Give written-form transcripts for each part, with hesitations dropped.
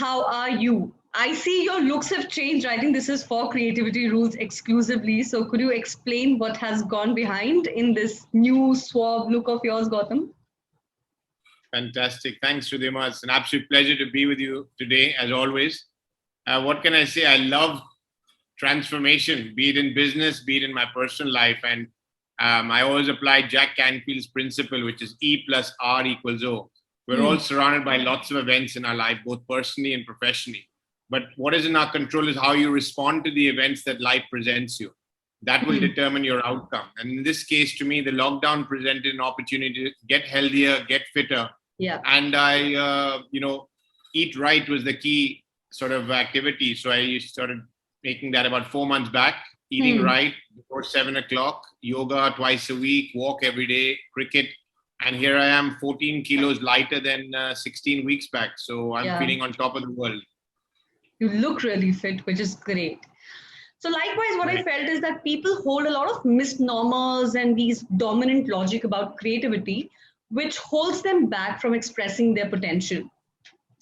how are you? I see your looks have changed. I think this is for Creativity Rules exclusively. So could you explain what has gone behind in this new suave look of yours, Gautam? Fantastic. Thanks, Sudhima. It's an absolute pleasure to be with you today, as always. What can I say? I love transformation, be it in business, be it in my personal life. And I always apply Jack Canfield's principle, which is E plus R equals O. We're all surrounded by lots of events in our life, both personally and professionally. But what is in our control is how you respond to the events that life presents you. That will determine your outcome. And in this case, to me, the lockdown presented an opportunity to get healthier, get fitter. Yeah. And I, eat right was the key sort of activity. So I started making that about 4 months back, eating right before 7 o'clock, yoga twice a week, walk every day, cricket. And here I am 14 kilos lighter than 16 weeks back. So I'm feeling on top of the world. You look really fit, which is great. So likewise, what I felt is that people hold a lot of misnomers and these dominant logic about creativity, which holds them back from expressing their potential.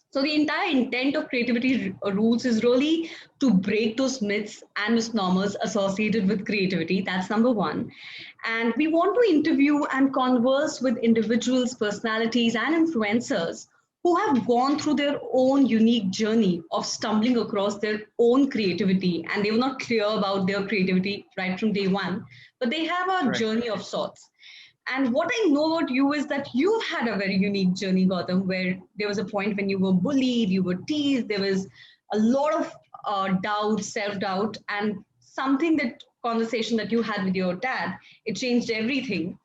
So the entire intent of Creativity Rules is really to break those myths and misnomers associated with creativity. That's number one. And we want to interview and converse with individuals, personalities, and influencers who have gone through their own unique journey of stumbling across their own creativity. And they were not clear about their creativity right from day one, but they have a journey of sorts. And what I know about you is that you've had a very unique journey, Gautam, where there was a point when you were bullied, you were teased, there was a lot of doubt, self-doubt, and conversation that you had with your dad, it changed everything.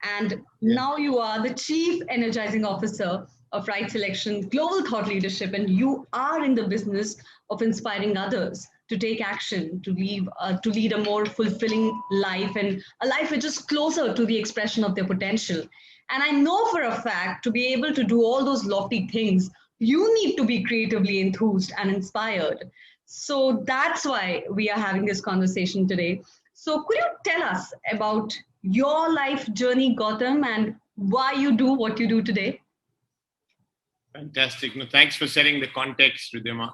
And now you are the Chief Energizing Officer of Right Selection, Global Thought Leadership, and you are in the business of inspiring others to take action, to lead a more fulfilling life and a life which is closer to the expression of their potential. And I know for a fact, to be able to do all those lofty things, you need to be creatively enthused and inspired. So that's why we are having this conversation today. So could you tell us about your life journey, Gautam, and why you do what you do today? Fantastic. No, thanks for setting the context, Ridhima.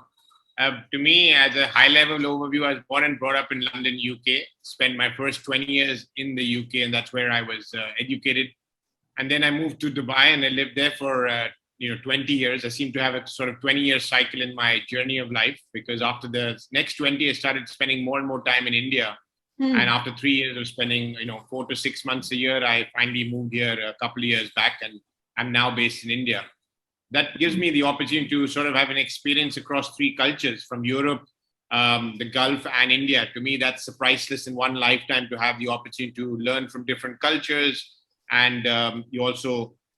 To me, as a high-level overview, I was born and brought up in London, UK. Spent my first 20 years in the UK, and that's where I was educated. And then I moved to Dubai, and I lived there for 20 years. I seem to have a sort of 20-year cycle in my journey of life, because after the next 20, I started spending more and more time in India. And after 3 years of spending 4 to 6 months a year, I finally moved here a couple of years back, and I'm now based in India. That gives me the opportunity to sort of have an experience across 3 cultures, from Europe, the Gulf, and India. To me, that's priceless in one lifetime, to have the opportunity to learn from different cultures. And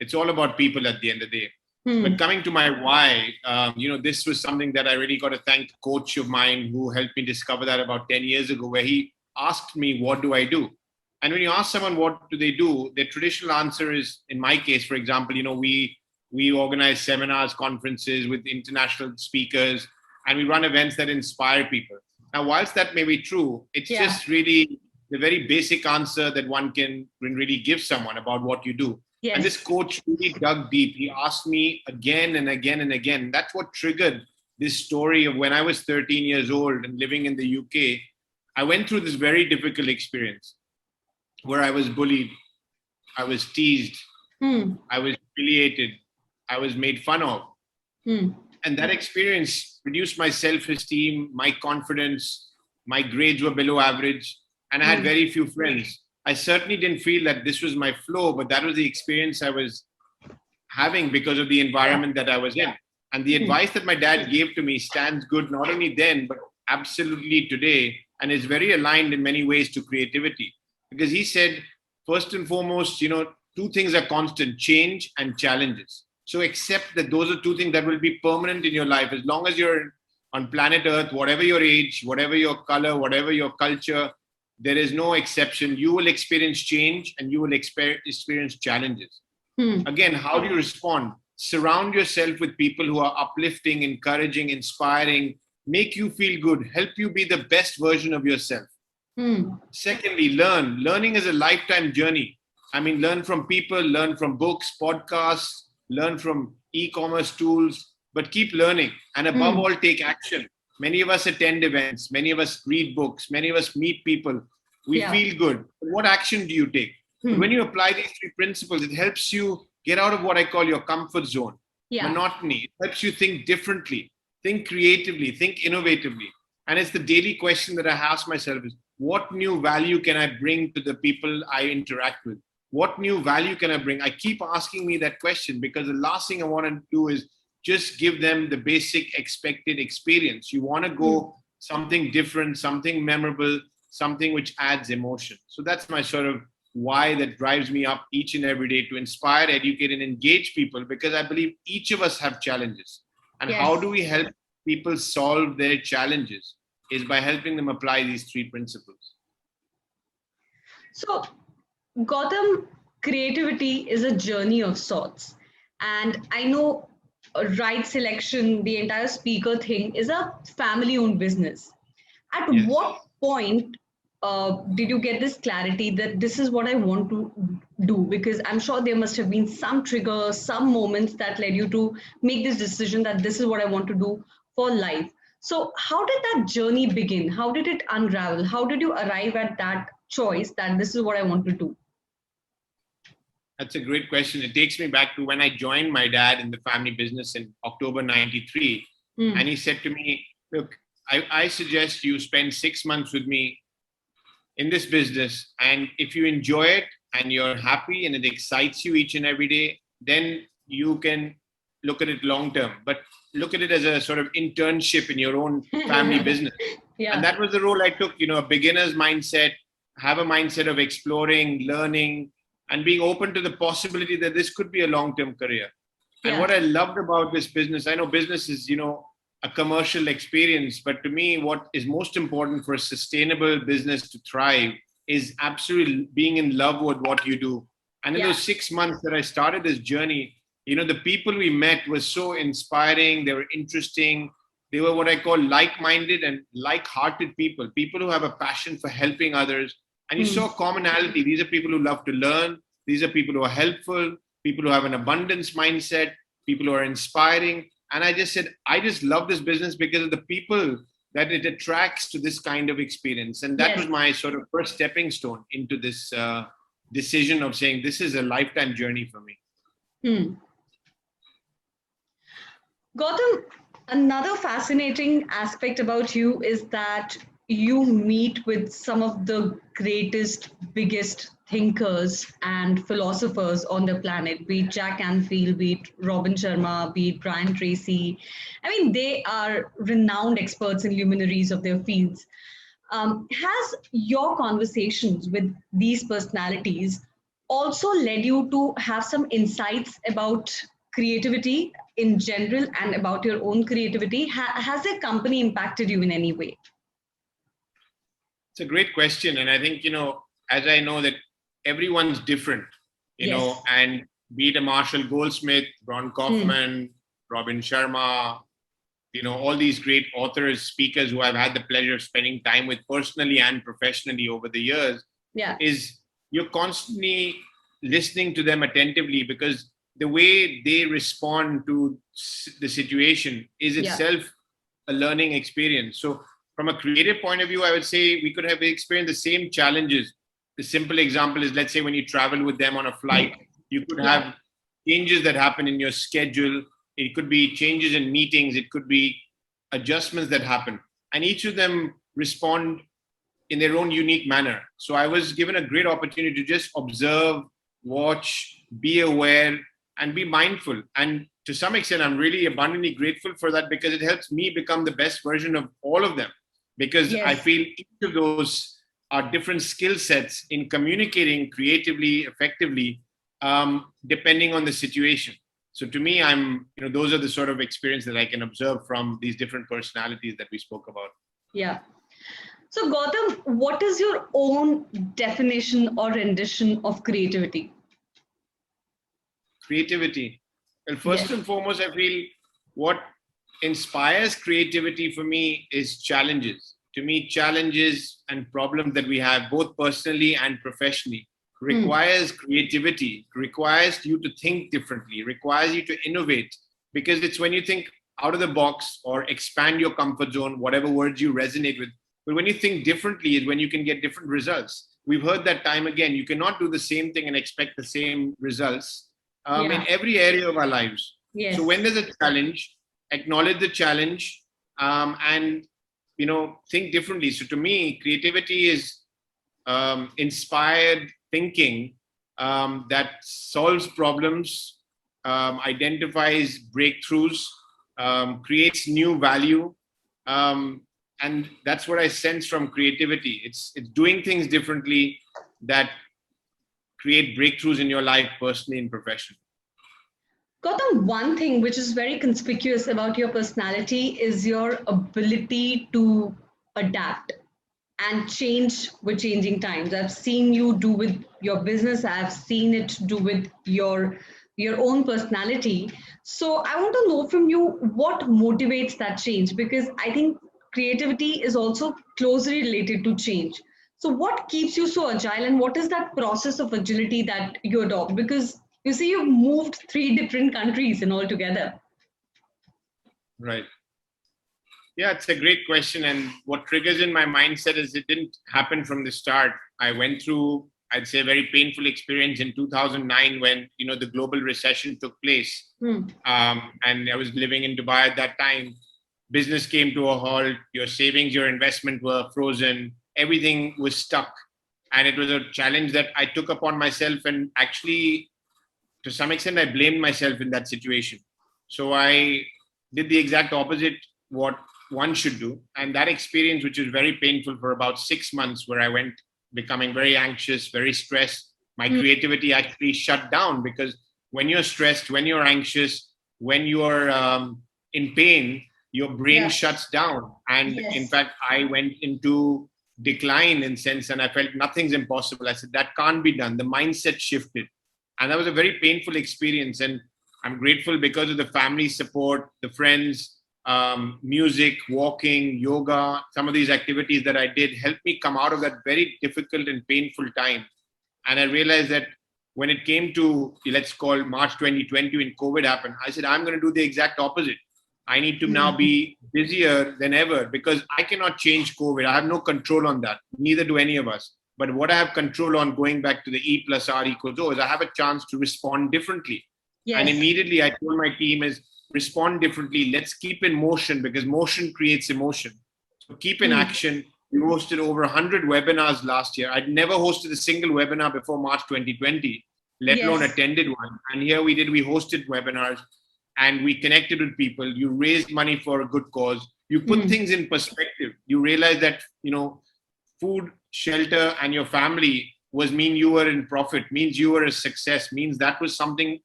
it's all about people at the end of the day. But coming to my why, this was something that I really got to thank a coach of mine who helped me discover that about 10 years ago, where he asked me, what do I do? And when you ask someone what do they do, the traditional answer is, in my case, for example, we organize seminars, conferences with international speakers, and we run events that inspire people. Now, whilst that may be true, it's just really the very basic answer that one can really give someone about what you do. Yes. And this coach really dug deep. He asked me again and again and again. That's what triggered this story of when I was 13 years old and living in the UK. I went through this very difficult experience where I was bullied, I was teased, I was humiliated, I was made fun of. And that experience reduced my self-esteem, my confidence, my grades were below average, and I had very few friends. I certainly didn't feel that this was my flow, but that was the experience I was having because of the environment that I was in. And the advice that my dad gave to me stands good not only then, but absolutely today, and is very aligned in many ways to creativity. Because he said, first and foremost, 2 things are constant: change and challenges. So accept that those are 2 things that will be permanent in your life. As long as you're on planet Earth, whatever your age, whatever your color, whatever your culture, there is no exception. You will experience change and you will experience challenges. Again, how do you respond? Surround yourself with people who are uplifting, encouraging, inspiring, make you feel good, help you be the best version of yourself. Secondly, learn. Learning is a lifetime journey. I mean, learn from people, learn from books, podcasts, learn from e-commerce tools, but keep learning. And above all, take action. Many of us attend events, many of us read books, many of us meet people. We feel good. But what action do you take? But when you apply these three principles, it helps you get out of what I call your comfort zone, monotony. It helps you think differently, think creatively, think innovatively. And it's the daily question that I ask myself is, what new value can I bring to the people I interact with? What new value can I bring? I keep asking me that question because the last thing I want to do is just give them the basic expected experience. You want to go something different, something memorable, something which adds emotion. So that's my sort of why that drives me up each and every day, to inspire, educate, and engage people, because I believe each of us have challenges. And how do we help people solve their challenges is by helping them apply these three principles. So, Gautam, creativity is a journey of sorts. And I know right selection, the entire speaker thing is a family owned business. At what point did you get this clarity that this is what I want to do? Because I'm sure there must have been some triggers, some moments that led you to make this decision that this is what I want to do for life. So, how did that journey begin? How did it unravel? How did you arrive at that choice that this is what I want to do? That's a great question. It takes me back to when I joined my dad in the family business in October 93. And he said to me, look, I suggest you spend 6 months with me in this business. And if you enjoy it and you're happy and it excites you each and every day, then you can look at it long term. But look at it as a sort of internship in your own family business. And that was the role I took, a beginner's mindset, have a mindset of exploring, learning, and being open to the possibility that this could be a long-term career. And what I loved about this business, I know business is, a commercial experience, but to me, what is most important for a sustainable business to thrive is absolutely being in love with what you do. And in those 6 months that I started this journey, the people we met were so inspiring. They were interesting. They were what I call like-minded and like-hearted people who have a passion for helping others. And you saw commonality. These are people who love to learn. These are people who are helpful, people who have an abundance mindset, people who are inspiring. And I just said, I just love this business because of the people that it attracts to this kind of experience. And that was my sort of first stepping stone into this decision of saying, this is a lifetime journey for me. Gautam, another fascinating aspect about you is that you meet with some of the greatest, biggest thinkers and philosophers on the planet, be it Jack Canfield, be it Robin Sharma, be it Brian Tracy. I mean, they are renowned experts and luminaries of their fields. Has your conversations with these personalities also led you to have some insights about creativity in general and about your own creativity? Has their company impacted you in any way? It's a great question. And I think, as I know that everyone's different, and be it a Marshall Goldsmith, Ron Kaufman, Robin Sharma, all these great authors, speakers who I've had the pleasure of spending time with personally and professionally over the years, is you're constantly listening to them attentively, because the way they respond to the situation is itself a learning experience. So from a creative point of view, I would say we could have experienced the same challenges. The simple example is, let's say when you travel with them on a flight, you could have changes that happen in your schedule. It could be changes in meetings. It could be adjustments that happen. And each of them respond in their own unique manner. So I was given a great opportunity to just observe, watch, be aware, and be mindful. And to some extent, I'm really abundantly grateful for that, because it helps me become the best version of all of them. Because I feel each of those are different skill sets in communicating creatively, effectively, depending on the situation. So to me, those are the sort of experience that I can observe from these different personalities that we spoke about. Yeah. So Gautam, what is your own definition or rendition of creativity? Creativity. Well, first and foremost, I feel what inspires creativity for me is challenges. To me, challenges and problems that we have, both personally and professionally, requires creativity, requires you to think differently, requires you to innovate. Because it's when you think, out of the box or expand your comfort zone, whatever words you resonate with. But when you think differently is when you can get different results. We've heard that time again. You cannot do the same thing and expect the same results in every area of our lives. Yes. So when there's a challenge, acknowledge the challenge and, think differently. So to me, creativity is inspired thinking that solves problems, identifies breakthroughs, creates new value. And that's what I sense from creativity. It's doing things differently that create breakthroughs in your life, personally and professionally. Gautam, one thing which is very conspicuous about your personality is your ability to adapt and change with changing times. I've seen you do with your business. I've seen it do with your own personality. So I want to know from you what motivates that change, because I think creativity is also closely related to change. So what keeps you so agile, and what is that process of agility that you adopt? Because you see, you've moved 3 different countries and all together. Right. Yeah, it's a great question. And what triggers in my mindset is it didn't happen from the start. I went through, I'd say, a very painful experience in 2009 when, the global recession took place. And I was living in Dubai at that time. Business came to a halt. Your savings, your investment were frozen. Everything was stuck. And it was a challenge that I took upon myself. And actually, to some extent, I blamed myself in that situation. So I did the exact opposite what one should do. And that experience, which was very painful for about 6 months, where I went becoming very anxious, very stressed, my creativity actually shut down, because when you're stressed, when you're anxious, when you're in pain, your brain shuts down. And in fact, I went into decline in sense, and I felt nothing's impossible. I said, that can't be done. The mindset shifted. And that was a very painful experience. And I'm grateful because of the family support, the friends, music, walking, yoga, some of these activities that I did helped me come out of that very difficult and painful time. And I realized that when it came to, let's call March 2020, when COVID happened, I said, I'm going to do the exact opposite. I need to now be busier than ever, because I cannot change COVID. I have no control on that. Neither do any of us. But what I have control on, going back to the E plus R equals O, is I have a chance to respond differently. Yes. And immediately I told my team is respond differently. Let's keep in motion, because motion creates emotion. So keep in action. We hosted over 100 webinars last year. I'd never hosted a single webinar before March 2020, let alone attended one. And here we hosted webinars and we connected with people. You raised money for a good cause. You put things in perspective. You realize that, food, shelter, and your family mean you were in profit, means you were a success, means that was something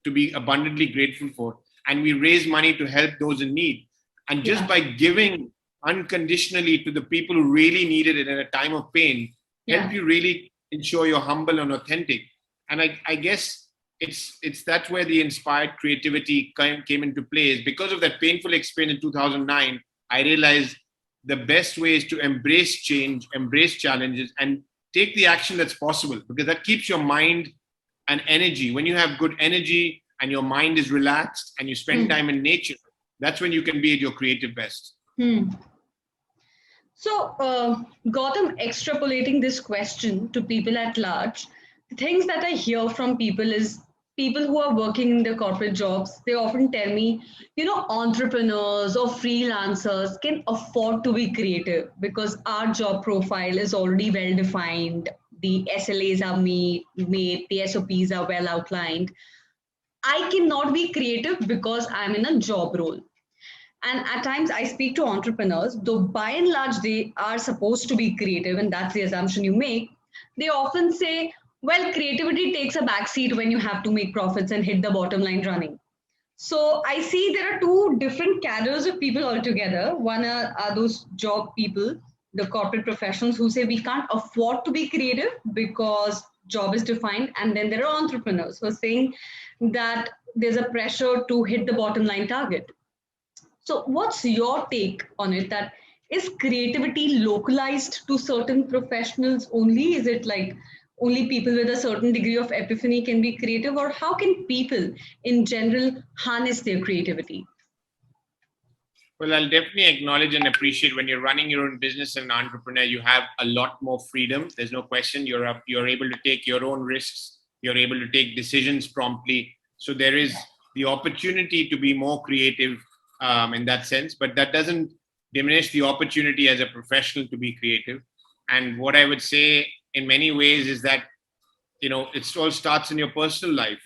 to be abundantly grateful for. And we raised money to help those in need. And just by giving unconditionally to the people who really needed it in a time of pain, help you really ensure you're humble and authentic. And I guess it's that's where the inspired creativity came into play. Is because of that painful experience in 2009, I realized the best way is to embrace change, embrace challenges, and take the action that's possible, because that keeps your mind and energy. When you have good energy and your mind is relaxed and you spend time in nature, that's when you can be at your creative best. So, Gautam, extrapolating this question to people at large, the things that I hear from people is people who are working in their corporate jobs, they often tell me, entrepreneurs or freelancers can afford to be creative because our job profile is already well defined. The SLAs are made, the SOPs are well outlined. I cannot be creative because I'm in a job role. And at times I speak to entrepreneurs, though by and large they are supposed to be creative, and that's the assumption you make. They often say, well, creativity takes a backseat when you have to make profits and hit the bottom line running. So I see there are 2 different cadres of people altogether. One are those job people, the corporate professionals who say we can't afford to be creative because job is defined. And then there are entrepreneurs who are saying that there's a pressure to hit the bottom line target. So what's your take on it? That is creativity localized to certain professionals only? Is it like only people with a certain degree of epiphany can be creative, or how can people in general harness their creativity? Well, I'll definitely acknowledge and appreciate when you're running your own business and an entrepreneur, you have a lot more freedom. There's no question. You're able to take your own risks. You're able to take decisions promptly. So there is the opportunity to be more creative in that sense, but that doesn't diminish the opportunity as a professional to be creative. And what I would say in many ways is that it all starts in your personal life.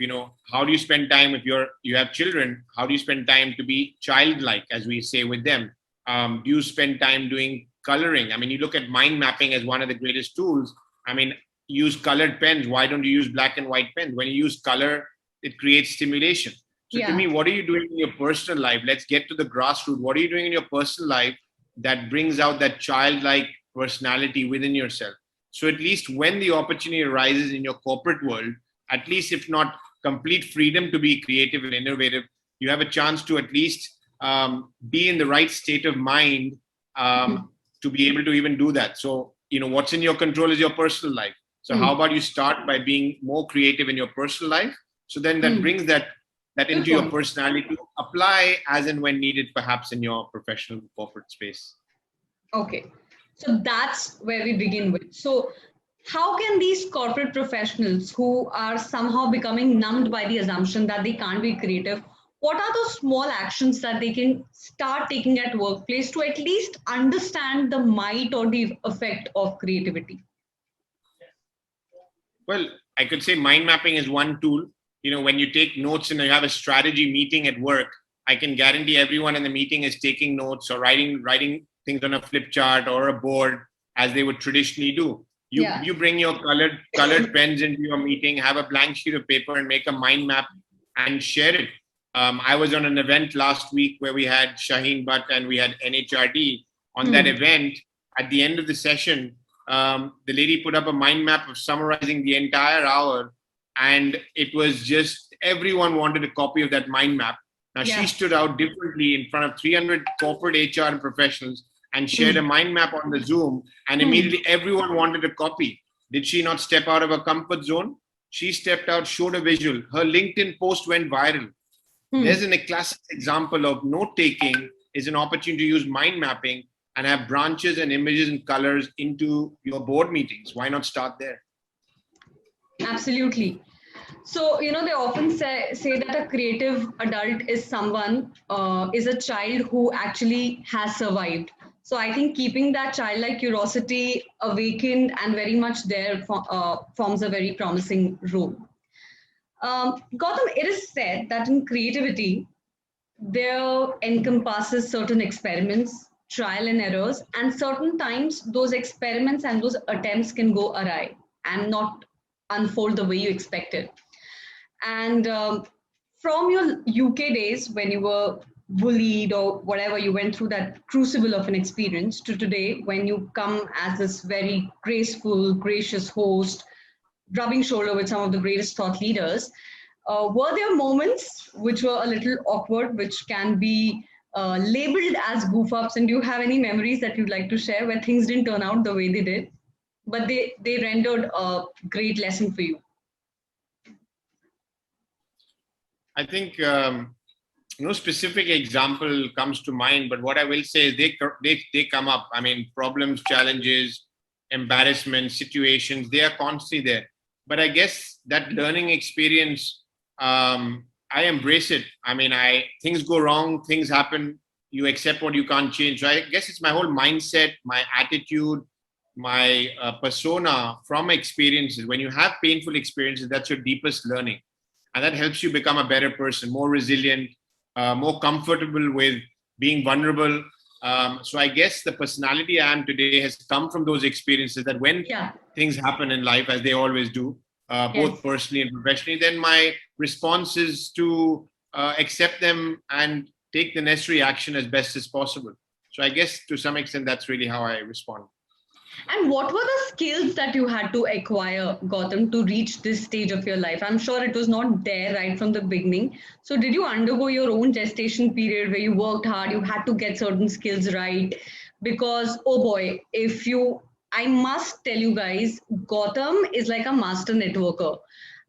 How do you spend time if you have children? How do you spend time to be childlike, as we say, with them? Do you spend time doing coloring? I mean, you look at mind mapping as one of the greatest tools. I mean, use colored pens. Why don't you use black and white pens? When you use color, it creates stimulation. So to me, what are you doing in your personal life? Let's get to the grassroots. What are you doing in your personal life that brings out that childlike personality within yourself? So at least when the opportunity arises in your corporate world, at least if not complete freedom to be creative and innovative, you have a chance to at least be in the right state of mind to be able to even do that. So, what's in your control is your personal life. So how about you start by being more creative in your personal life? So then that brings that into your personality to apply as and when needed, perhaps in your professional corporate space. Okay. So that's where we begin with. So how can these corporate professionals who are somehow becoming numbed by the assumption that they can't be creative, what are those small actions that they can start taking at workplace to at least understand the might or the effect of creativity? Well, I could say mind mapping is one tool. When you take notes and you have a strategy meeting at work, I can guarantee everyone in the meeting is taking notes or writing things on a flip chart or a board as they would traditionally do. You bring your colored pens into your meeting, have a blank sheet of paper and make a mind map and share it. I was on an event last week where we had Shaheen Butt and we had NHRD. On that event, at the end of the session, the lady put up a mind map of summarizing the entire hour, and it was just everyone wanted a copy of that mind map. Now she stood out differently in front of 300 corporate HR professionals and shared a mind map on the Zoom, and immediately everyone wanted a copy. Did she not step out of her comfort zone? She stepped out, showed a visual. Her LinkedIn post went viral. There's a classic example of note-taking is an opportunity to use mind mapping and have branches and images and colors into your board meetings. Why not start there? Absolutely. So, they often say that a creative adult is someone, is a child who actually has survived. So I think keeping that childlike curiosity awakened and very much there forms a very promising role. Gautam, it is said that in creativity, there encompasses certain experiments, trial and errors, and certain times those experiments and those attempts can go awry and not unfold the way you expected. And from your UK days, when you were bullied or whatever, you went through that crucible of an experience, to today, when you come as this very graceful, gracious host, rubbing shoulder with some of the greatest thought leaders, were there moments which were a little awkward, which can be labeled as goof ups? And do you have any memories that you'd like to share where things didn't turn out the way they did, but they rendered a great lesson for you? I think no specific example comes to mind, but what I will say is they come up. I mean, problems, challenges, embarrassment, situations, they are constantly there. But I guess that learning experience, I embrace it. I mean, things go wrong, things happen. You accept what you can't change. So I guess it's my whole mindset, my attitude, my persona from experiences. When you have painful experiences, that's your deepest learning. And that helps you become a better person, more resilient, more comfortable with being vulnerable. So I guess the personality I am today has come from those experiences, that when things happen in life, as they always do, both personally and professionally, then my response is to accept them and take the necessary action as best as possible. So I guess to some extent, that's really how I respond. And what were the skills that you had to acquire, Gautam, to reach this stage of your life? I'm sure it was not there right from the beginning. So did you undergo your own gestation period where you worked hard, you had to get certain skills right? Because, oh boy, I must tell you guys, Gautam is like a master networker.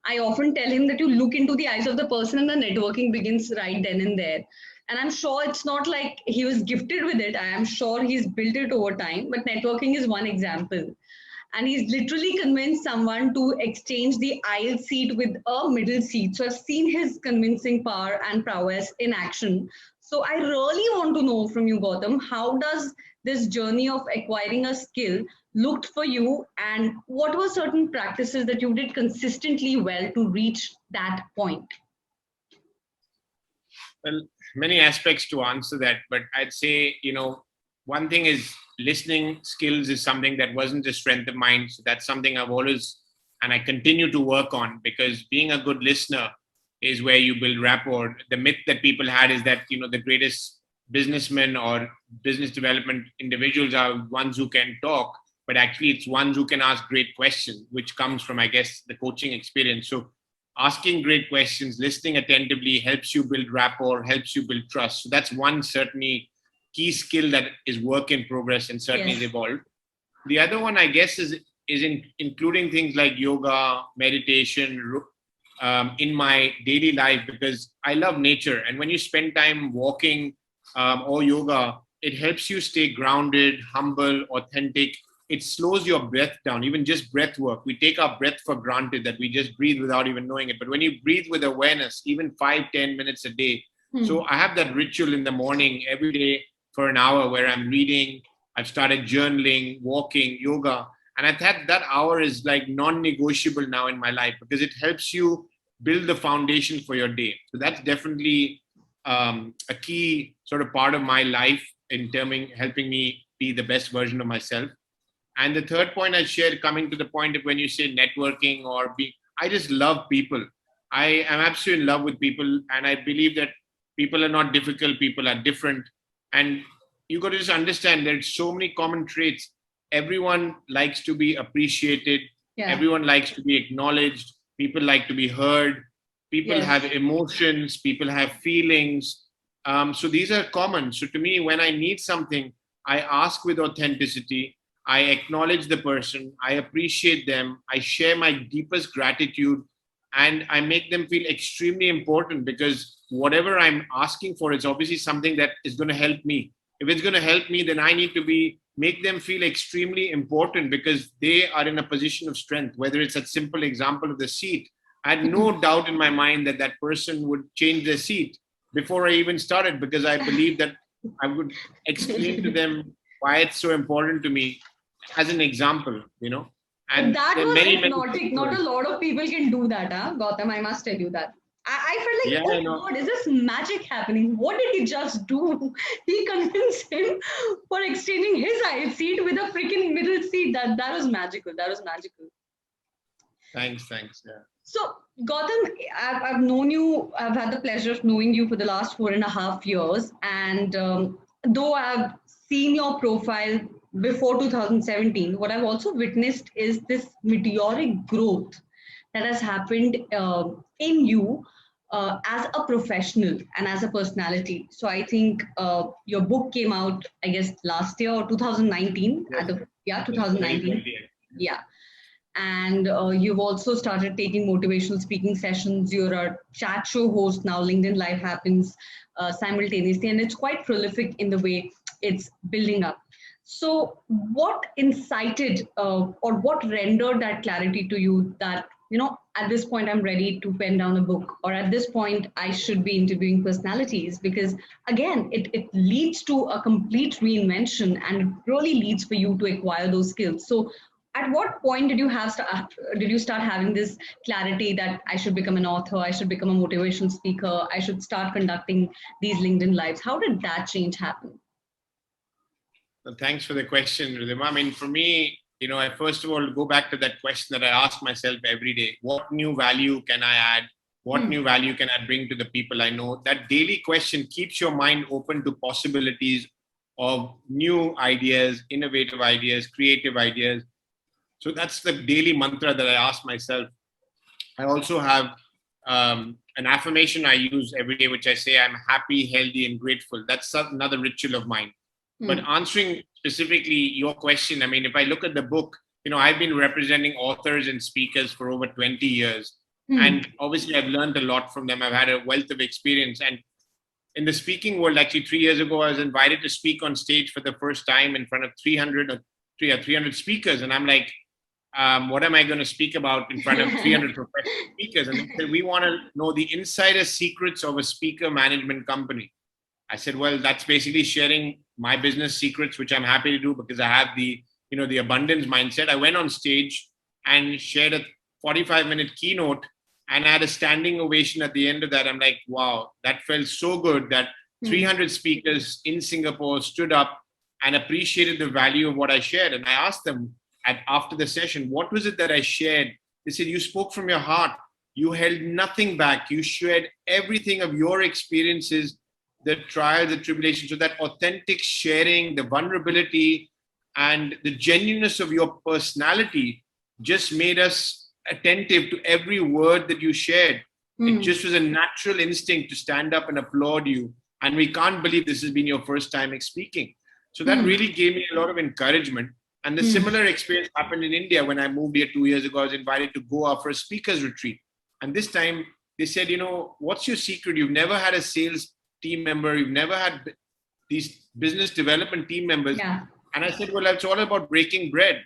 I often tell him that you look into the eyes of the person and the networking begins right then and there. And I'm sure it's not like he was gifted with it. I am sure he's built it over time. But networking is one example. And he's literally convinced someone to exchange the aisle seat with a middle seat. So I've seen his convincing power and prowess in action. So I really want to know from you, Gautam, how does this journey of acquiring a skill looked for you, and what were certain practices that you did consistently well to reach that point? Well, many aspects to answer that, but I'd say, one thing is listening skills is something that wasn't a strength of mine. So that's something I've always, and I continue to work on, because being a good listener is where you build rapport. The myth that people had is that, the greatest businessmen or business development individuals are ones who can talk, but actually it's ones who can ask great questions, which comes from, I guess, the coaching experience. So asking great questions, listening attentively helps you build rapport, helps you build trust. So that's one certainly key skill that is work in progress and certainly Yes. has evolved. The other one, I guess, is including things like yoga, meditation, in my daily life, because I love nature. And when you spend time walking or yoga, it helps you stay grounded, humble, authentic. It slows your breath down, even just breath work. We take our breath for granted, that we just breathe without even knowing it. But when you breathe with awareness, even 5-10 minutes a day. So I have that ritual in the morning every day for an hour where I'm reading. I've started journaling, walking, yoga. And I thought that hour is like non-negotiable now in my life, because it helps you build the foundation for your day. So that's definitely a key sort of part of my life in terming helping me be the best version of myself. And the third point I shared, coming to the point of when you say networking or being, I just love people. I am absolutely in love with people. And I believe that people are not difficult, people are different. And you got to just understand there's so many common traits. Everyone likes to be appreciated. Yeah. Everyone likes to be acknowledged. People like to be heard. People Yes. have emotions. People have feelings. So these are common. So to me, when I need something, I ask with authenticity. I acknowledge the person, I appreciate them, I share my deepest gratitude, and I make them feel extremely important, because whatever I'm asking for is obviously something that is going to help me. If it's going to help me, then I need to make them feel extremely important, because they are in a position of strength. Whether it's a simple example of the seat, I had no doubt in my mind that that person would change their seat before I even started, because I believe that I would explain to them why it's so important to me as an example, and That there are was many hypnotic. Not a lot of people can do that, huh, Gautam? I must tell you that. I yeah, felt like, I oh know. my God, is this magic happening? What did he just do? He convinced him for exchanging his aisle seat with a freaking middle seat. That was magical. That was magical. Thanks, yeah. So, Gautam, I've known you, I've had the pleasure of knowing you for the last 4.5 years. And though I've seen your profile before 2017, what I've also witnessed is this meteoric growth that has happened in you as a professional and as a personality. So, I think your book came out, I guess, last year or 2019. Yes, Yeah, yes, 2019. 2020. Yeah. And you've also started taking motivational speaking sessions. You're a chat show host now. LinkedIn Live happens simultaneously, and it's quite prolific in the way it's building up. So, what incited or what rendered that clarity to you that, at this point I'm ready to pen down a book, or at this point I should be interviewing personalities? Because again, it leads to a complete reinvention, and it really leads for you to acquire those skills. So, at what point did you start having this clarity that I should become an author, I should become a motivational speaker, I should start conducting these LinkedIn lives? How did that change happen? Well, thanks for the question, Ridhima. I mean, for me, I first of all go back to that question that I ask myself every day: what new value can I add? What new value can I bring to the people I know? That daily question keeps your mind open to possibilities of new ideas, innovative ideas, creative ideas. So that's the daily mantra that I ask myself. I also have an affirmation I use every day, which I say, I'm happy, healthy, and grateful. That's another ritual of mine. But answering specifically your question, I mean, if I look at the book, I've been representing authors and speakers for over 20 years. And obviously, I've learned a lot from them. I've had a wealth of experience. And in the speaking world, actually 3 years ago, I was invited to speak on stage for the first time in front of 300 speakers. And I'm like, what am I going to speak about in front of 300 professional speakers? And they said, we want to know the insider secrets of a speaker management company. I said, well, that's basically sharing my business secrets, which I'm happy to do because I have the abundance mindset. I went on stage and shared a 45-minute keynote, and I had a standing ovation at the end of that. I'm like, wow, that felt so good that 300 speakers in Singapore stood up and appreciated the value of what I shared. And I asked them after the session, what was it that I shared? They said, you spoke from your heart. You held nothing back. You shared everything of your experiences, the trials, the tribulations. So that authentic sharing, the vulnerability, and the genuineness of your personality just made us attentive to every word that you shared. It just was a natural instinct to stand up and applaud you. And we can't believe this has been your first time speaking. So that really gave me a lot of encouragement. And the similar experience happened in India when I moved here 2 years ago. I was invited to go out for a speakers retreat. And this time they said, what's your secret? You've never had a sales team member. You've never had these business development team members. Yeah. And I said, well, it's all about breaking bread.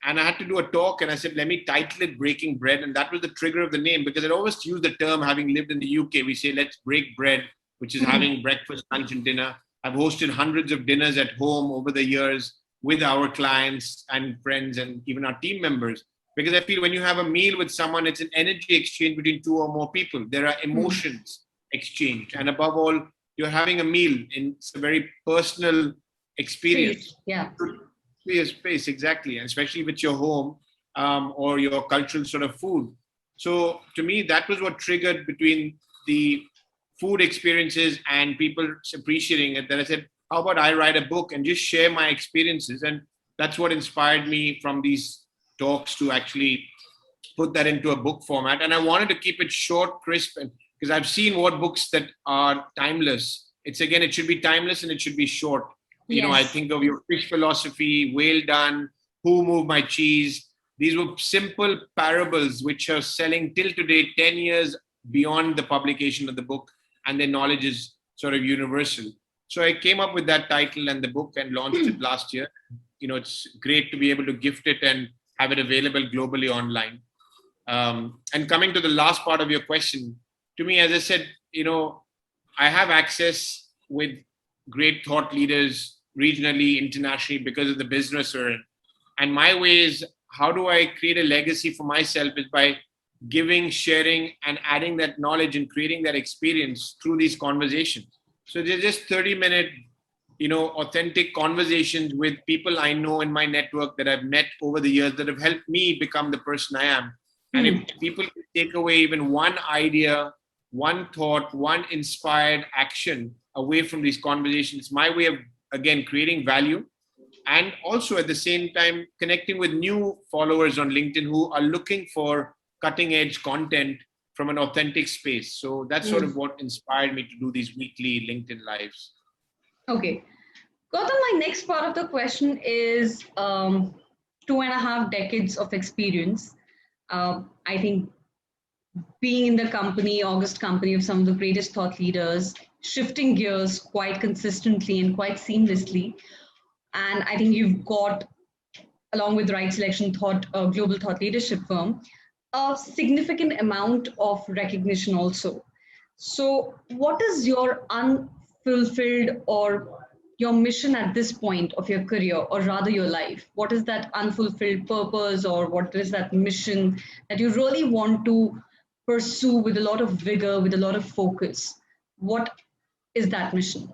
And I had to do a talk, and I said, let me title it Breaking Bread. And that was the trigger of the name, because I'd always use the term, having lived in the UK, we say, let's break bread, which is having breakfast, lunch, and dinner. I've hosted hundreds of dinners at home over the years with our clients and friends and even our team members. Because I feel when you have a meal with someone, it's an energy exchange between two or more people. There are emotions exchanged. And above all, you're having a meal in a very personal experience. Yeah. Space, exactly. And especially with your home or your cultural sort of food. So to me, that was what triggered between the food experiences and people appreciating it, that I said, how about I write a book and just share my experiences? And that's what inspired me from these talks to actually put that into a book format. And I wanted to keep it short, crisp, because I've seen what books that are timeless. It should be timeless and it should be short. Yes. I think of your fish philosophy, Well Done, Who Moved My Cheese. These were simple parables which are selling till today, 10 years beyond the publication of the book, and their knowledge is sort of universal. So I came up with that title and the book and launched it last year. It's great to be able to gift it and have it available globally online. And coming to the last part of your question, to me, as I said, I have access with great thought leaders regionally, internationally, because of the business we're in. And my way is, how do I create a legacy for myself, is by giving, sharing, and adding that knowledge and creating that experience through these conversations. So they're just 30-minute, authentic conversations with people I know in my network that I've met over the years that have helped me become the person I am. And if people can take away even one idea, one thought, one inspired action away from these conversations, my way of, again, creating value, and also at the same time connecting with new followers on LinkedIn who are looking for cutting edge content from an authentic space. So that's sort of what inspired me to do these weekly LinkedIn lives. Okay. Gautam, my next part of the question is 2.5 decades of experience. I think being in the august company of some of the greatest thought leaders, shifting gears quite consistently and quite seamlessly. And I think you've got, along with Right Selection Global Thought Leadership Firm, a significant amount of recognition also. So what is your unfulfilled or your mission at this point of your career, or rather your life? What is that unfulfilled purpose, or what is that mission that you really want to pursue with a lot of vigor, with a lot of focus? What is that mission?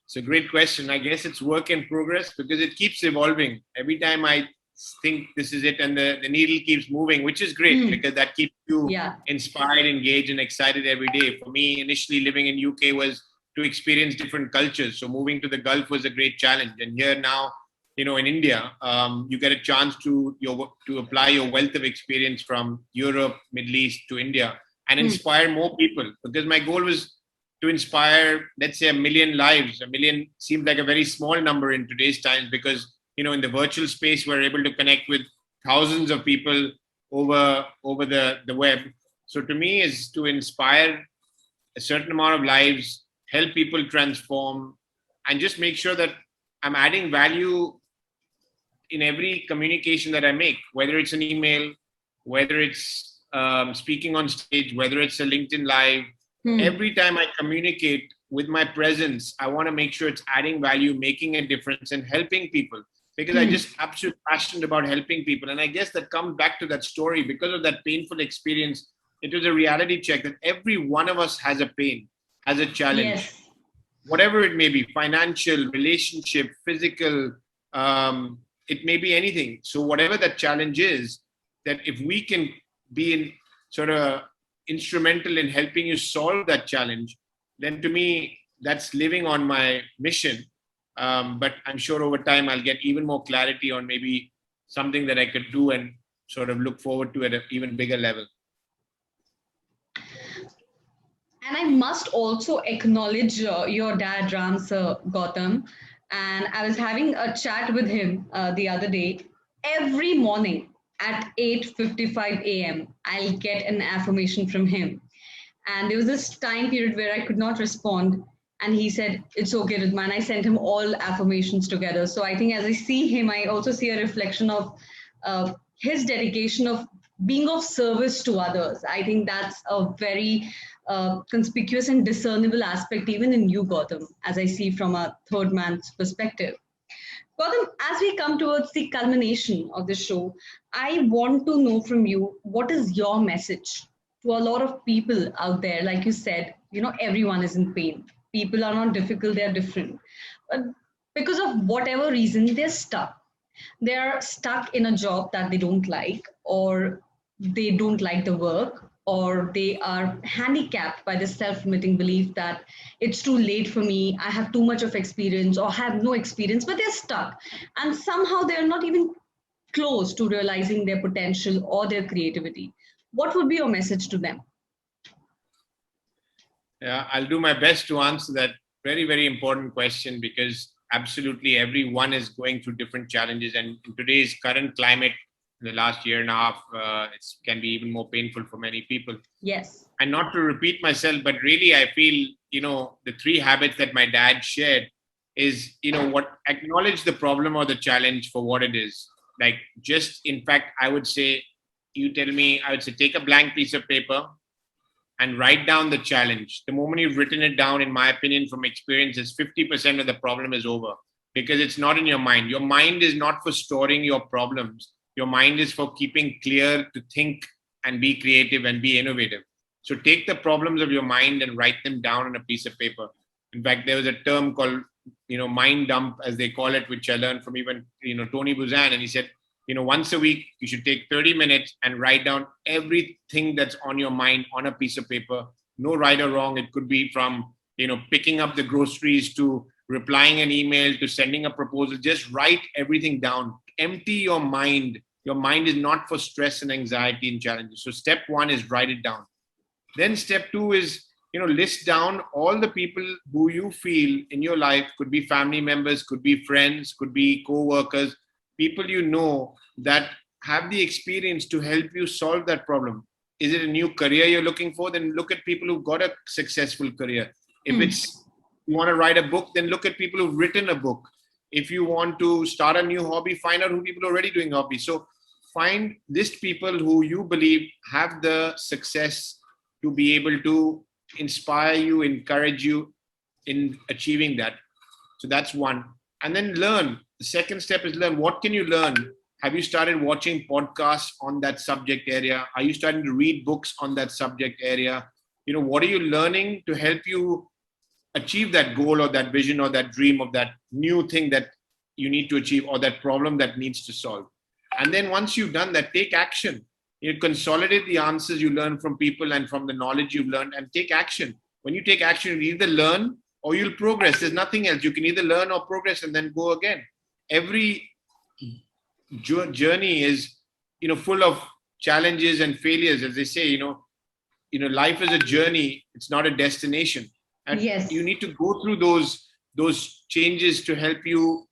It's a great question. I guess it's work in progress, because it keeps evolving. Every time I think this is it, and the needle keeps moving, which is great, because that keeps you inspired, engaged, and excited every day. For me, initially living in UK was to experience different cultures. So moving to the Gulf was a great challenge. And here now, in India, you get a chance to apply your wealth of experience from Europe, Middle East to India, and inspire more people. Because my goal was to inspire, let's say, 1 million lives. 1 million seems like a very small number in today's times, because in the virtual space, we're able to connect with thousands of people over the web. So to me, is to inspire a certain amount of lives, help people transform, and just make sure that I'm adding value in every communication that I make, whether it's an email, whether it's speaking on stage, whether it's a LinkedIn Live. Every time I communicate with my presence, I want to make sure it's adding value, making a difference, and helping people, because I just absolutely passionate about helping people. And I guess that comes back to that story. Because of that painful experience, it was a reality check that every one of us has a pain, has a challenge, Yes. whatever it may be, financial, relationship, physical, it may be anything. So whatever that challenge is, that if we can be in sort of instrumental in helping you solve that challenge, then to me, that's living on my mission. But I'm sure over time I'll get even more clarity on maybe something that I could do and sort of look forward to at an even bigger level. And I must also acknowledge your dad, Ram Sir Gautam. And I was having a chat with him the other day. Every morning at 8:55 a.m., I'll get an affirmation from him. And there was this time period where I could not respond. And he said, "It's okay, Ridman." I sent him all affirmations together. So I think as I see him, I also see a reflection of his dedication of being of service to others. I think that's a very conspicuous and discernible aspect, even in you, Gautam, as I see from a third man's perspective. Gautam, as we come towards the culmination of the show, I want to know from you, what is your message to a lot of people out there? Like you said, everyone is in pain. People are not difficult, they're different. But because of whatever reason, they're stuck. They're stuck in a job that they don't like, or they don't like the work, or they are handicapped by the self-limiting belief that it's too late for me, I have too much of experience or have no experience, but they're stuck. And somehow they're not even close to realizing their potential or their creativity. What would be your message to them? Yeah, I'll do my best to answer that very, very important question, because absolutely everyone is going through different challenges. And in today's current climate, in the last year and a half, it can be even more painful for many people. Yes. And not to repeat myself, but really I feel, the three habits that my dad shared is, what acknowledge the problem or the challenge for what it is. Like, just, in fact, I would say, I would say, take a blank piece of paper and write down the challenge. The moment you've written it down, in my opinion, from experience, is 50% of the problem is over, because it's not in your mind. Your mind is not for storing your problems. Your mind is for keeping clear, to think and be creative and be innovative. So take the problems of your mind and write them down on a piece of paper. In fact, there was a term called, mind dump, as they call it, which I learned from even, Tony Buzan. And he said, once a week, you should take 30 minutes and write down everything that's on your mind on a piece of paper. No right or wrong. It could be from, picking up the groceries to replying an email to sending a proposal. Just write everything down. Empty your mind. Your mind is not for stress and anxiety and challenges. So step one is write it down. Then step two is, list down all the people who you feel in your life, could be family members, could be friends, could be co-workers, people that have the experience to help you solve that problem. Is it a new career you're looking for? Then look at people who've got a successful career. If it's, you want to write a book, then look at people who've written a book. If you want to start a new hobby, find out who people are already doing hobbies. So list people who you believe have the success to be able to inspire you, encourage you in achieving that. So that's one. And then learn. The second step is learn. What can you learn? Have you started watching podcasts on that subject area? Are you starting to read books on that subject area? What are you learning to help you achieve that goal or that vision or that dream of that new thing that you need to achieve, or that problem that needs to solve? And then once you've done that, take action. Consolidate the answers you learn from people and from the knowledge you've learned, and take action. When you take action, you either learn or you'll progress. There's nothing else. You can either learn or progress and then go again. Every journey is, full of challenges and failures. As they say, life is a journey. It's not a destination. And Yes. you need to go through those changes to help you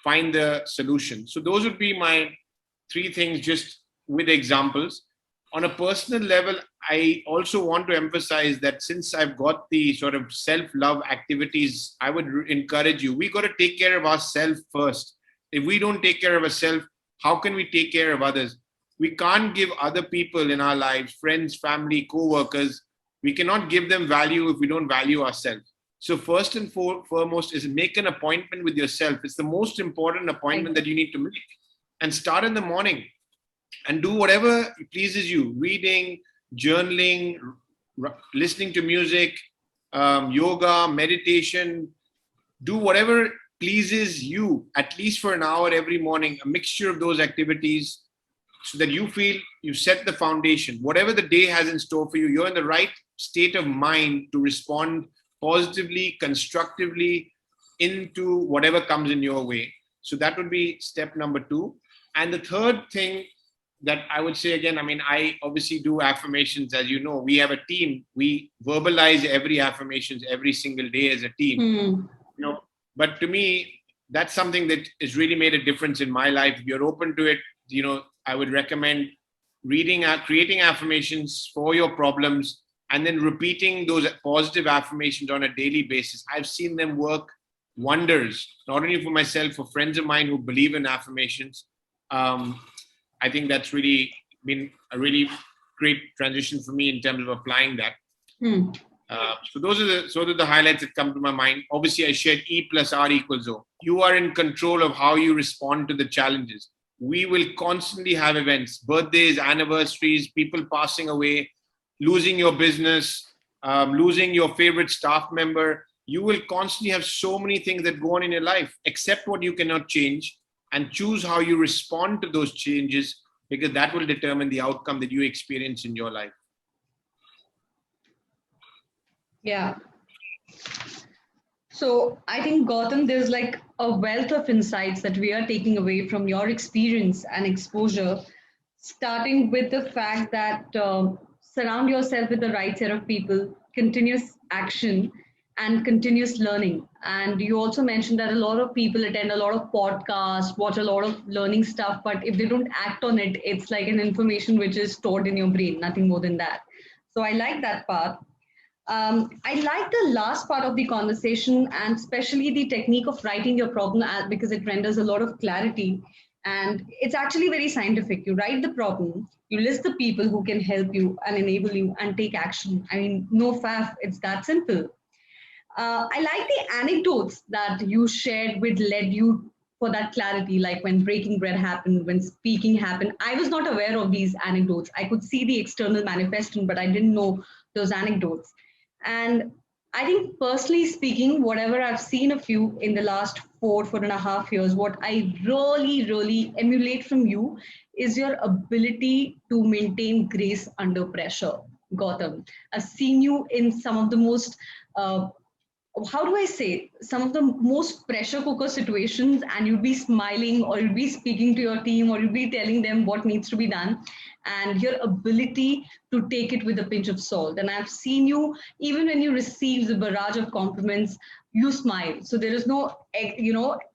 find the solution. So those would be my three things, just with examples. On a personal level, I also want to emphasize that since I've got the sort of self-love activities, I would encourage you. We got to take care of ourselves first. If we don't take care of ourselves, how can we take care of others? We can't give other people in our lives, friends, family, co-workers, we cannot give them value if we don't value ourselves. So first and foremost is make an appointment with yourself. It's the most important appointment that you need to make. And start in the morning and do whatever pleases you, reading, journaling, listening to music, yoga, meditation. Do whatever pleases you, at least for an hour every morning, a mixture of those activities, so that you feel you set the foundation. Whatever the day has in store for you, you're in the right state of mind to respond positively, constructively into whatever comes in your way. So that would be step number 2. And the third thing that I would say again, I mean, I obviously do affirmations. As you know, we have a team. We verbalize every affirmations every single day as a team. You know, but to me, that's something that has really made a difference in my life. If you're open to it, you know, I would recommend reading, creating affirmations for your problems, and then repeating those positive affirmations on a daily basis. I've seen them work wonders, not only for myself, for friends of mine who believe in affirmations. I think that's really been a really great transition for me in terms of applying that. So those are the highlights that come to my mind. Obviously, I shared E plus R equals O. You are in control of how you respond to the challenges. We will constantly have events, birthdays, anniversaries, people passing away, losing your business, losing your favorite staff member. You will constantly have so many things that go on in your life. Accept what you cannot change and choose how you respond to those changes, because that will determine the outcome that you experience in your life. Yeah. So I think, Gautam, there's like a wealth of insights that we are taking away from your experience and exposure, starting with the fact that surround yourself with the right set of people, continuous action, and continuous learning. And you also mentioned that a lot of people attend a lot of podcasts, watch a lot of learning stuff, but if they don't act on it, it's like an information which is stored in your brain, nothing more than that. So I like that part. I like the last part of the conversation, and especially the technique of writing your problem because it renders a lot of clarity. And it's actually very scientific. You write the problem, you list the people who can help you and enable you and take action. I mean, no faff, it's that simple. I like the anecdotes that you shared, which led you for that clarity, like when breaking bread happened, when speaking happened. I was not aware of these anecdotes. I could see the external manifestation, but I didn't know those anecdotes. And I think, personally speaking, whatever I've seen of you in the last 4.5 years, what I really, really emulate from you is your ability to maintain grace under pressure, Gautam. I've seen you in some of the most how do I say, some of the most pressure cooker situations, and you'd be smiling or you'd be speaking to your team or you'd be telling them what needs to be done, and your ability to take it with a pinch of salt. And I've seen you, even when you receive the barrage of compliments, you smile. So there is no,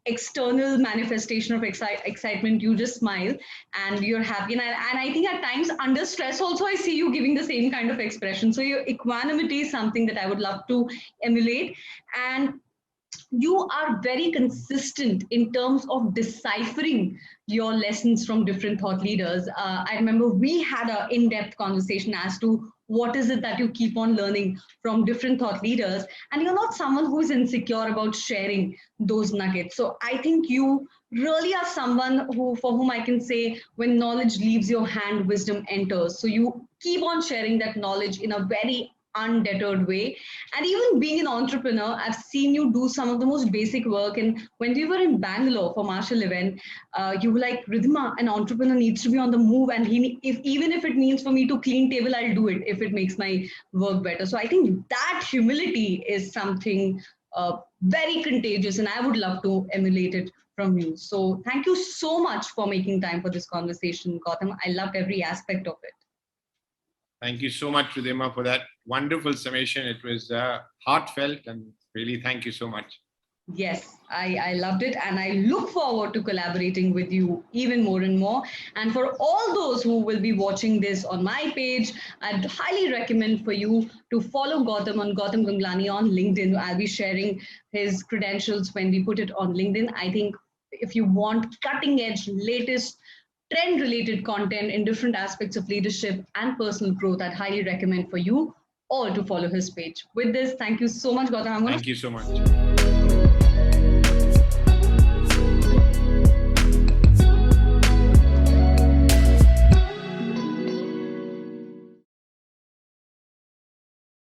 external manifestation of excitement. You just smile and you're happy. And I think at times under stress also, I see you giving the same kind of expression. So your equanimity is something that I would love to emulate. And you are very consistent in terms of deciphering your lessons from different thought leaders. I remember we had an in-depth conversation as to what is it that you keep on learning from different thought leaders, and you're not someone who is insecure about sharing those nuggets. So I think you really are someone who, for whom I can say, when knowledge leaves your hand, wisdom enters. So you keep on sharing that knowledge in a very undeterred way. And even being an entrepreneur, I've seen you do some of the most basic work. And when we were in Bangalore for Marshall event, you were like, Ridhima, an entrepreneur needs to be on the move, and even if it means for me to clean table, I'll do it if it makes my work better. So I think that humility is something very contagious, and I would love to emulate it from you. So thank you so much for making time for this conversation, Gautam. I loved every aspect of it. Thank you so much, Ridhima, for that wonderful summation. It was heartfelt, and really thank you so much. Yes, I loved it, and I look forward to collaborating with you even more and more. And for all those who will be watching this on my page, I'd highly recommend for you to follow Gautam on Gautam Ganglani on LinkedIn. I'll be sharing his credentials when we put it on LinkedIn. I think if you want cutting edge, latest trend related content in different aspects of leadership and personal growth, I'd highly recommend for you all to follow his page. With this, thank you so much, Gautam. I'm going to Thank you so much.